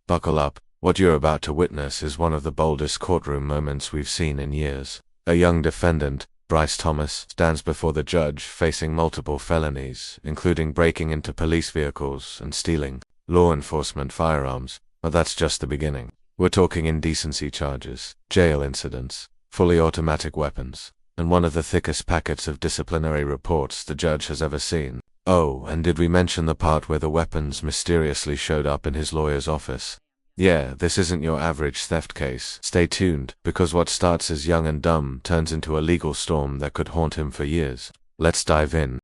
Buckle up. What you're about to witness is one of the boldest courtroom moments we've seen in years. A young defendant, Bryce Thomas, stands before the judge facing multiple felonies, including breaking into police vehicles and stealing law enforcement firearms. But that's just the beginning. We're talking indecency charges, jail incidents, fully automatic weapons, and one of the thickest packets of disciplinary reports the judge has ever seen. Oh, and did we mention the part where the weapons mysteriously showed up in his lawyer's office? Yeah, this isn't your average theft case. Stay tuned, because what starts as young and dumb turns into a legal storm that could haunt him for years. Let's dive in.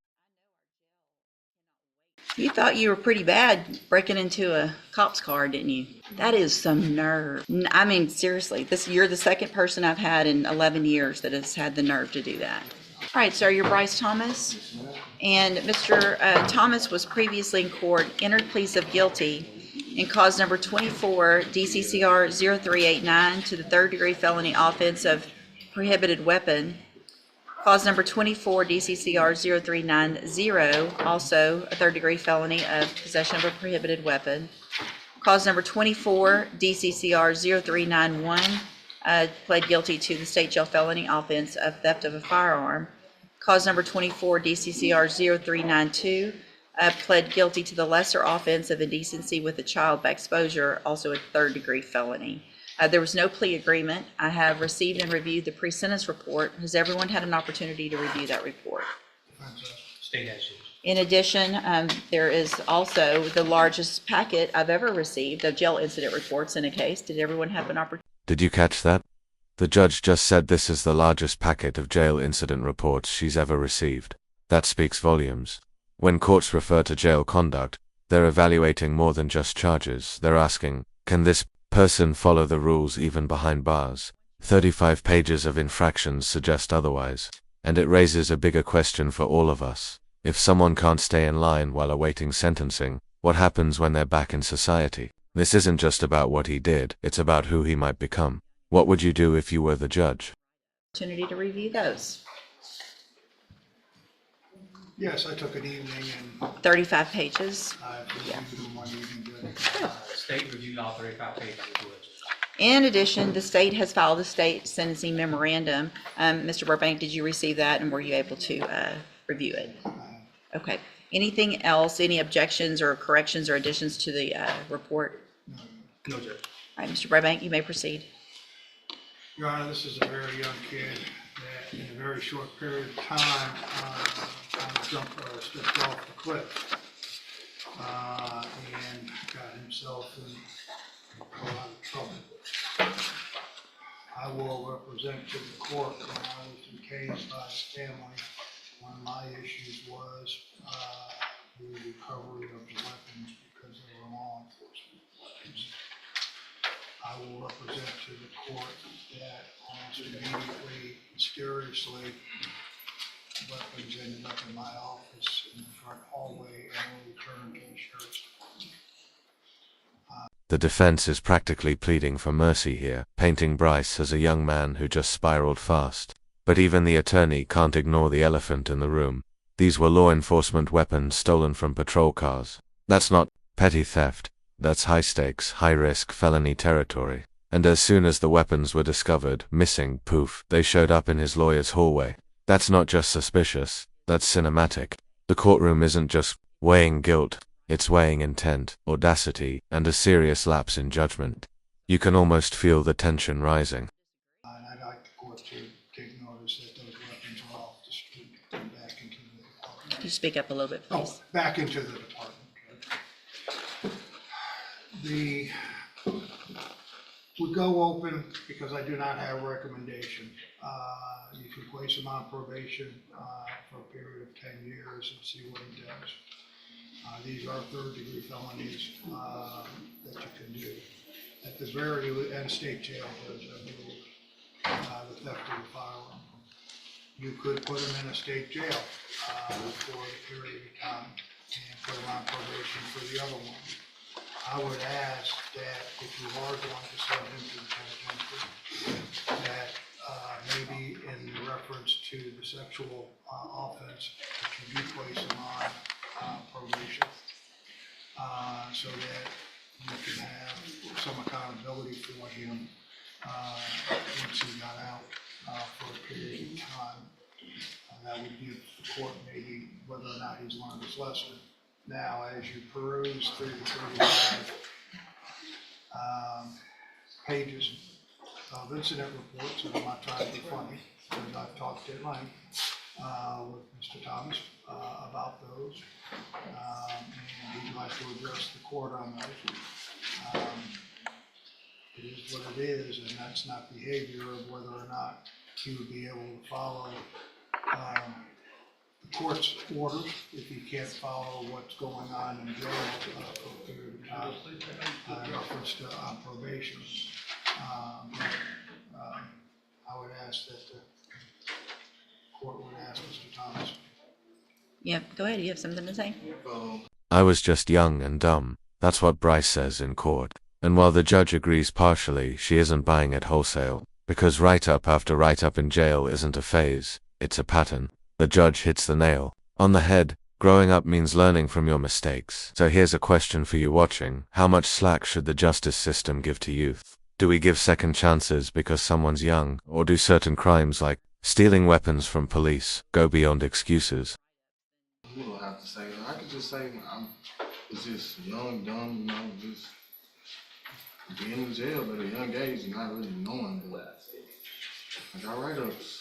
You thought you were pretty bad breaking into a cop's car, didn't you? That is some nerve. I mean, seriously, you're the second person I've had in 11 years that has had the nerve to do that. All right, so you're Bryce Thomas, and Mr. Thomas was previously in court, entered pleas of guilty in cause number 24 DCCR 0389 to the third-degree felony offense of prohibited weapon. Cause number 24 DCCR 0390, also a third-degree felony of possession of a prohibited weapon. Cause number 24 DCCR 0391, pled guilty to the state jail felony offense of theft of a firearm. Cause number 24 DCCR 0392, pled guilty to the lesser offense of indecency with a child by exposure, also a third-degree felony. There was no plea agreement. I have received and reviewed the pre-sentence report. Has everyone had an opportunity to review that report? State has yours. In addition, there is also the largest packet I've ever received of jail incident reports in a case. Did everyone have an opportunity? Did you catch that? The judge just said this is the largest packet of jail incident reports she's ever received. That speaks volumes. When courts refer to jail conduct, they're evaluating more than just charges. They're asking, can this person follow the rules even behind bars? 35 pages of infractions suggest otherwise, and it raises a bigger question for all of us. If someone can't stay in line while awaiting sentencing, what happens when they're back in society? This isn't just about what he did, it's about who he might become. What would you do if you were the judge? Opportunity to review those. Yes, I took an evening and 35 pages. I reviewed them one evening. State reviewed all 35 pages of it. In addition, the state has filed a state sentencing memorandum. Mr. Burbank, did you receive that, and were you able to review it? Okay. Anything else, any objections or corrections or additions to the report? No, Judge. All right, Mr. Burbank, you may proceed. Your Honor, this is a very young kid that in a very short period of time kind of stepped off the cliff and got himself in a lot of trouble. I will represent to the court when I was engaged by his family. One of my issues was the recovery of the weapons because they were law enforcement weapons. I will represent to the court that almost immediately, mysteriously, weapons ended up in my office in the front hallway and were returned to the sheriff's department. The defense is practically pleading for mercy here, painting Bryce as a young man who just spiraled fast. But even the attorney can't ignore the elephant in the room. These were law enforcement weapons stolen from patrol cars. That's not petty theft. That's high-stakes, high-risk felony territory. And as soon as the weapons were discovered, missing, poof, they showed up in his lawyer's hallway. That's not just suspicious, that's cinematic. The courtroom isn't just weighing guilt, it's weighing intent, audacity, and a serious lapse in judgment. You can almost feel the tension rising. And I'd like the court to take notice that those weapons are off the street and back into the department. Could you speak up a little bit, please? Oh, back into the department. We go open because I do not have a recommendation. You can place him on probation for a period of 10 years and see what he does. These are third-degree felonies that you can do. At the very end, state jail does, I believe, the theft of the firearm. You could put him in a state jail for a period of time and put him on probation for the other one. I would ask that if you are going to send him to the penitentiary, that maybe in reference to the sexual offense, that you do place him on probation, so that you can have some accountability for him, once he got out, for a period of time. That would give the court maybe whether or not he's learned his lesson. Now, as you peruse through the 35 pages of incident reports, and I'm not trying to be funny, because I've talked at length with Mr. Thomas about those, and he'd like to address the court on those. It is what it is, and that's not behavior of whether or not he would be able to follow the court's orders if he can't follow what's going on in jail for a period of time in reference to on probation. I would ask that the court would ask Mr. Thomas. Yeah, go ahead. You have something to say? I was just young and dumb. That's what Bryce says in court. And while the judge agrees partially, she isn't buying it wholesale. Because write-up after write-up in jail isn't a phase, it's a pattern. The judge hits the nail on the head. Growing up means learning from your mistakes. So here's a question for you watching. How much slack should the justice system give to youth? Do we give second chances because someone's young, or do certain crimes like stealing weapons from police go beyond excuses? You don't have to say that. I could just say it's just young, dumb, just being in jail at a young age and not really knowing. But I got write-ups.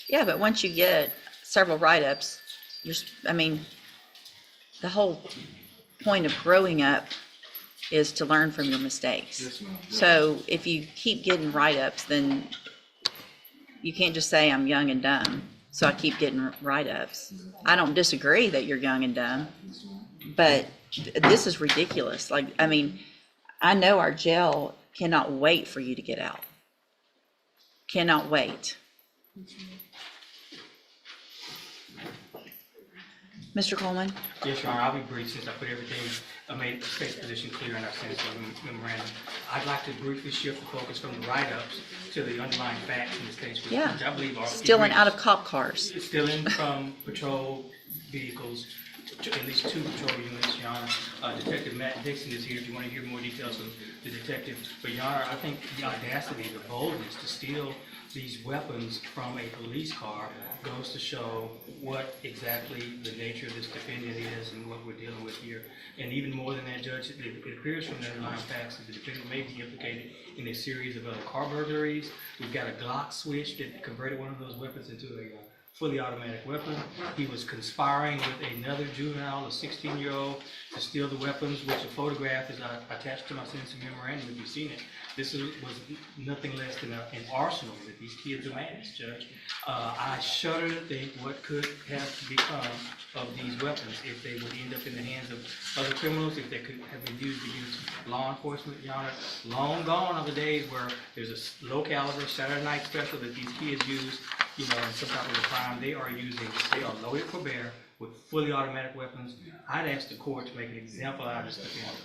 Yeah, but once you get several write-ups, the whole point of growing up is to learn from your mistakes. Yes, ma'am. Yeah. So if you keep getting write-ups, then you can't just say I'm young and dumb, so I keep getting write-ups. I don't disagree that you're young and dumb, but this is ridiculous. I know our jail cannot wait for you to get out. Cannot wait. Mr. Coleman? Yes, Your Honor, I'll be brief since I put everything, I made the state's position clear in our sentencing memorandum. I'd like to briefly shift the focus from the write-ups to the underlying facts in the state's report, Yeah. which I believe are. Stealing out of cop cars. Stealing from patrol vehicles, at least 2 patrol units, Your Honor. Detective Matt Dixon is here if you want to hear more details of the detective. But Your Honor, I think the audacity, the boldness to steal these weapons from a police car goes to show what exactly the nature of this defendant is and what we're dealing with here. And even more than that, Judge, it appears from the underlying facts that the defendant may be implicated in a series of other car burglaries. We've got a Glock switch that converted one of those weapons into a fully automatic weapon. He was conspiring with another juvenile, a 16-year-old, to steal the weapons, which a photograph is attached to my sentencing memorandum if you've seen it. This was nothing less than an arsenal that these kids amassed, Judge. I shudder to think what could have become of these weapons if they would end up in the hands of other criminals, if they could have been used against law enforcement, Your Honor. Long gone are the days where there's a low caliber Saturday night special that these kids use, in some type of a crime. They are loaded for bear with fully automatic weapons. I'd ask the court to make an example out of this defendant.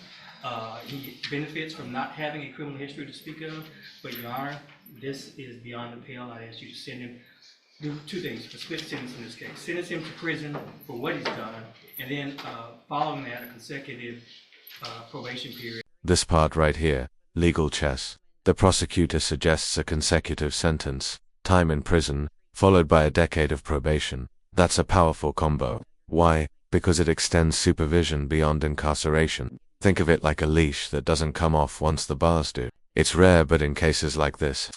He benefits from not having a criminal history to speak of, but Your Honor, this is beyond the pale. I'd ask you to send him, do 2 things, a split sentence in this case. Sentence him to prison for what he's done, and then following that, a consecutive probation period. This part right here, legal chess. The prosecutor suggests a consecutive sentence, time in prison, followed by a decade of probation. That's a powerful combo. Why? Because it extends supervision beyond incarceration. Think of it like a leash that doesn't come off once the bars do. It's rare, but in cases like this,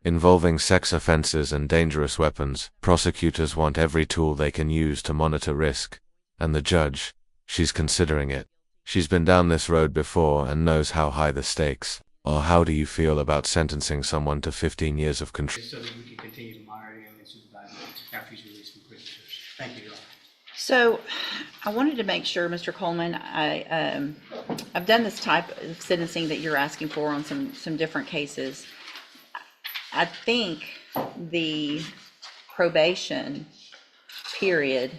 involving sex offenses and dangerous weapons, prosecutors want every tool they can use to monitor risk. And the judge, she's considering it. She's been down this road before and knows how high the stakes. Or how do you feel about sentencing someone to 15 years of control? So that we can continue to monitor him and supervise him after he's released from prison. Thank you, Your Honor. So I wanted to make sure, Mr. Coleman, I've done this type of sentencing that you're asking for on some different cases. I think the probation period,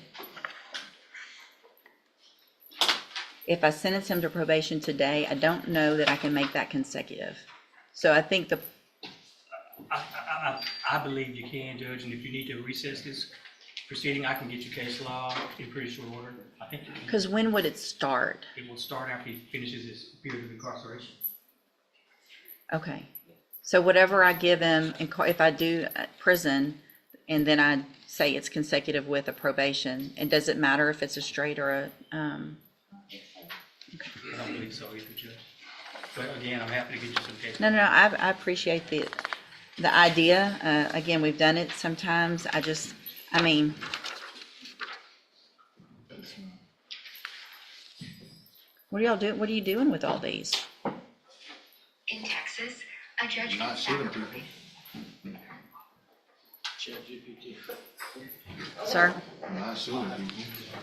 if I sentence him to probation today, I don't know that I can make that consecutive. So I think I believe you can, Judge, and if you need to recess this proceeding, I can get you case law in pretty short order. I think you can. because when would it start? It will start after he finishes his period of incarceration. Okay. So whatever I give him, if I do prison, and then I say it's consecutive with a probation, and does it matter if it's a straight or a, I don't believe so either, Judge. But again, I'm happy to get you some cases. no, I appreciate the idea. Again, we've done it sometimes. I mean, what are y'all doing? What are you doing with all these? In Texas, a judge Not can shooting sacrifice. people, Sir? not shooting people.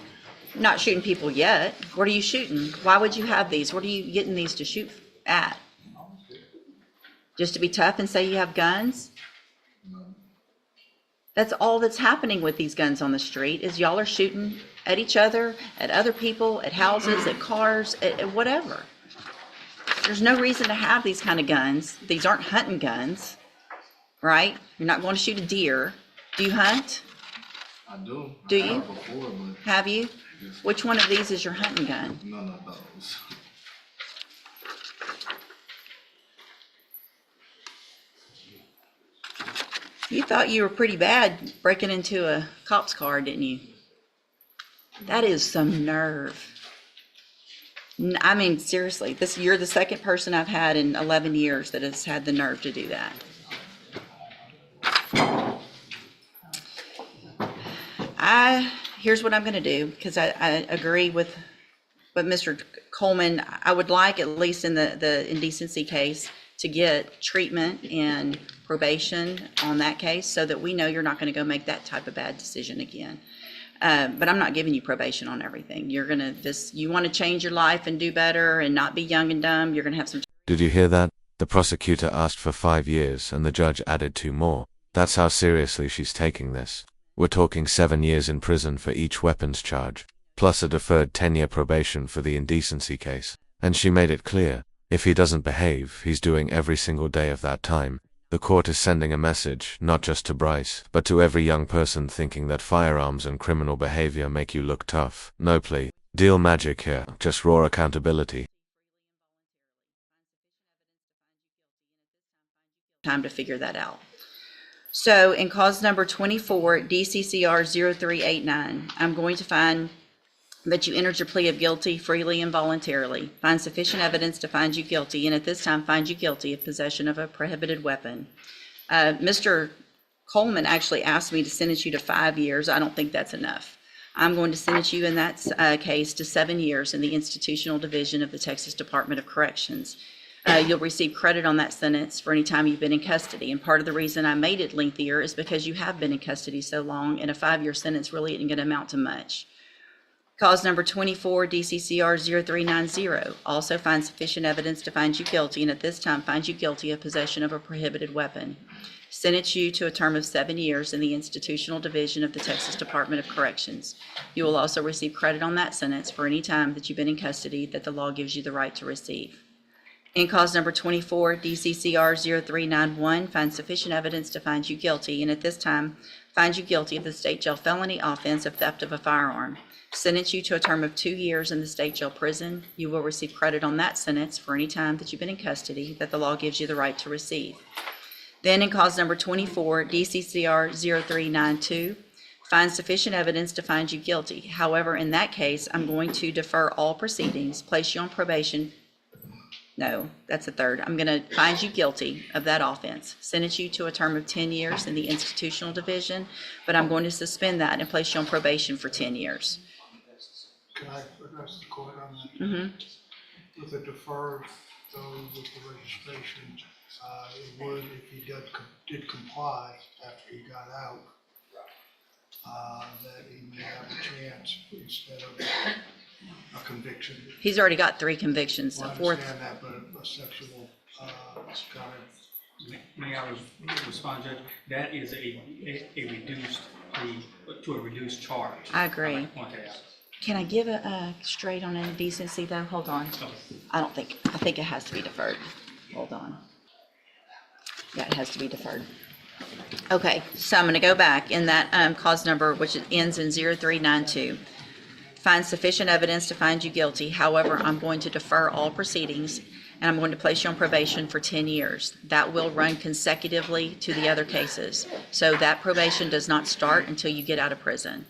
Not shooting people yet. What are you shooting? Why would you have these? What are you getting these to shoot at? Just to be tough and say you have guns? That's all that's happening with these guns on the street is y'all are shooting at each other, at other people, at houses, at cars, at whatever. There's no reason to have these kind of guns. These aren't hunting guns, right? You're not going to shoot a deer. Do you hunt? I do. Do I you? have before, but Have you? Which one of these is your hunting gun? none of those. You thought you were pretty bad breaking into a cop's car, didn't you? That is some nerve. I mean, seriously, you're the second person I've had in 11 years that has had the nerve to do that. Here's what I'm gonna do, because I agree with what Mr. Coleman, I would like, at least in the indecency case, to get treatment and probation on that case so that we know you're not gonna go make that type of bad decision again. But I'm not giving you probation on everything. You're gonna you wanna change your life and do better and not be young and dumb, you're gonna have some. Did you hear that? The prosecutor asked for 5 years and the judge added 2 more. That's how seriously she's taking this. We're talking 7 years in prison for each weapons charge, plus a deferred 10-year probation for the indecency case. And she made it clear, if he doesn't behave, he's doing every single day of that time. The court is sending a message, not just to Bryce, but to every young person thinking that firearms and criminal behavior make you look tough. No plea deal magic here, just raw accountability. Time to figure that out. So in cause number 24, DCCR 0389, I'm going to find that you entered your plea of guilty freely and voluntarily, find sufficient evidence to find you guilty, and at this time find you guilty of possession of a prohibited weapon. Mr. Coleman actually asked me to sentence you to 5 years. I don't think that's enough. I'm going to sentence you in that case to 7 years in the institutional division of the Texas Department of Corrections. You'll receive credit on that sentence for any time you've been in custody. And part of the reason I made it lengthier is because you have been in custody so long, and a 5-year sentence really isn't going to amount to much. Cause number 24, DCCR 0390, also find sufficient evidence to find you guilty, and at this time find you guilty of possession of a prohibited weapon. Sentence you to a term of 7 years in the institutional division of the Texas Department of Corrections. You will also receive credit on that sentence for any time that you've been in custody that the law gives you the right to receive. In cause number 24, DCCR 0391, find sufficient evidence to find you guilty, and at this time, find you guilty of the state jail felony offense of theft of a firearm. Sentence you to a term of 2 years in the state jail prison. You will receive credit on that sentence for any time that you've been in custody that the law gives you the right to receive. Then in cause number 24, DCCR 0392, find sufficient evidence to find you guilty. However, in that case, I'm going to defer all proceedings, place you on probation. No, that's the third. I'm going to find you guilty of that offense, sentence you to a term of 10 years in the institutional division, but I'm going to suspend that and place you on probation for 10 years. Can I address the court on that? With the deferred, though, with the registration, it would, if he did comply after he got out, that he may have a chance instead of a conviction. He's already got 3 convictions. Well, A I fourth. understand that, but a sexual, kind of, May I respond, Judge? That is a reduced plea to a reduced charge. I agree. might point that out. Can I give a straight on indecency though? Hold on. I think it has to be deferred. Hold on. Yeah, it has to be deferred. Okay, so I'm going to go back in that cause number, which ends in 0392. Find sufficient evidence to find you guilty. However, I'm going to defer all proceedings and I'm going to place you on probation for 10 years. That will run consecutively to the other cases. So that probation does not start until you get out of prison.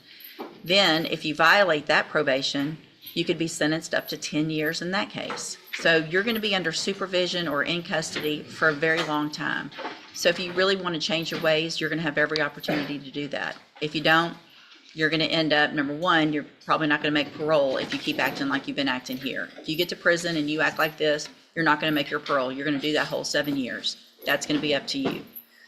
Then, if you violate that probation, you could be sentenced up to 10 years in that case. So you're going to be under supervision or in custody for a very long time. So if you really want to change your ways, you're going to have every opportunity to do that. If you don't, you're going to end up, number one, you're probably not going to make parole if you keep acting like you've been acting here. If you get to prison and you act like this, you're not going to make your parole. You're going to do that whole 7 years. That's going to be up to you.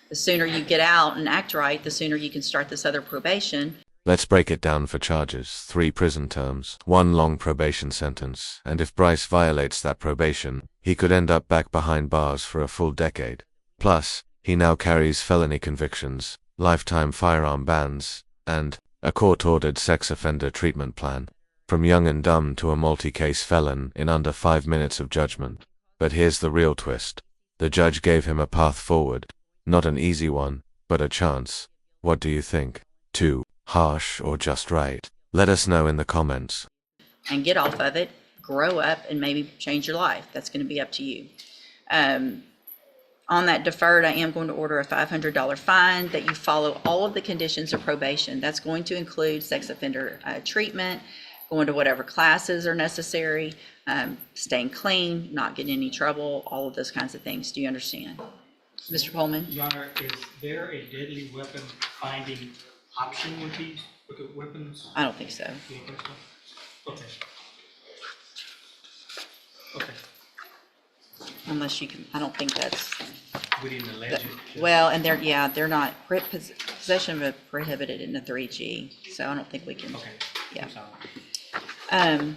The sooner you get out and act right, the sooner you can start this other probation. Let's break it down for charges. 3 prison terms, 1 long probation sentence, and if Bryce violates that probation, he could end up back behind bars for a full decade. Plus, he now carries felony convictions, lifetime firearm bans, and a court-ordered sex offender treatment plan. From young and dumb to a multi-case felon in under 5 minutes of judgment. But here's the real twist. The judge gave him a path forward. Not an easy one, but a chance. What do you think? Too harsh or just right? Let us know in the comments. And get off of it, grow up, and maybe change your life. That's going to be up to you. On that deferred, I am going to order a $500 fine that you follow all of the conditions of probation. That's going to include sex offender treatment, going to whatever classes are necessary, staying clean, not getting in any trouble, all of those kinds of things. Do you understand? Mr. Coleman? Your Honor, is there a deadly weapon finding option with these weapons? I don't think so. You don't think so? Okay. Okay. Unless you can, I don't think that's, We didn't allege it. well, and they're not, possession of a prohibited in the 3G, so I don't think we can. Okay. Yeah. I'm sorry.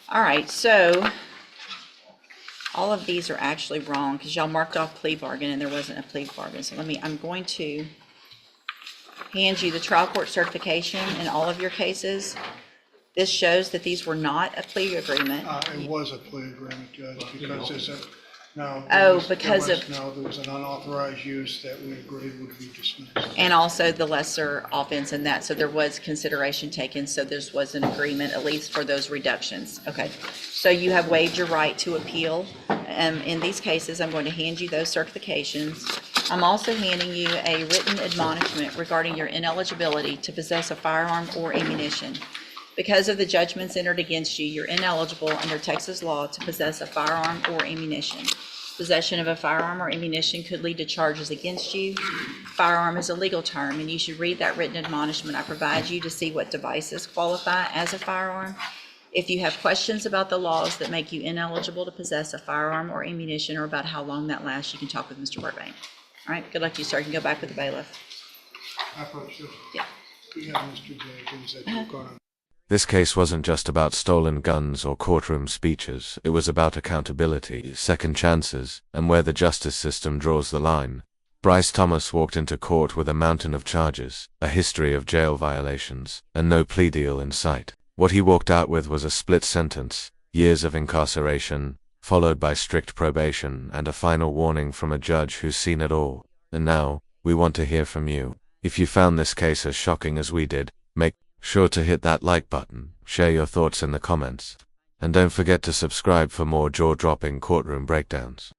All right, so all of these are actually wrong because y'all marked off plea bargain and there wasn't a plea bargain. So I'm going to hand you the trial court certification in all of your cases. This shows that these were not a plea agreement. It was a plea agreement, Judge, because there's a, no. Oh, there because was- of- No, there was an unauthorized use that we agreed would be dismissed. And also the lesser offense in that, so there was consideration taken, so this was an agreement, at least for those reductions. Okay, so you have waived your right to appeal. In these cases, I'm going to hand you those certifications. I'm also handing you a written admonishment regarding your ineligibility to possess a firearm or ammunition. Because of the judgments entered against you, you're ineligible under Texas law to possess a firearm or ammunition. Possession of a firearm or ammunition could lead to charges against you. Firearm is a legal term, and you should read that written admonishment I provide you to see what devices qualify as a firearm. If you have questions about the laws that make you ineligible to possess a firearm or ammunition, or about how long that lasts, you can talk with Mr. Burbank. All right, good luck to you, sir. You can go back with the bailiff. I thought you, Yeah. Mr. Jenkins, that you're gonna. This case wasn't just about stolen guns or courtroom speeches, it was about accountability, second chances, and where the justice system draws the line. Bryce Thomas walked into court with a mountain of charges, a history of jail violations, and no plea deal in sight. What he walked out with was a split sentence, years of incarceration, followed by strict probation and a final warning from a judge who's seen it all. And now, we want to hear from you. If you found this case as shocking as we did, make sure to hit that like button, share your thoughts in the comments, and don't forget to subscribe for more jaw-dropping courtroom breakdowns.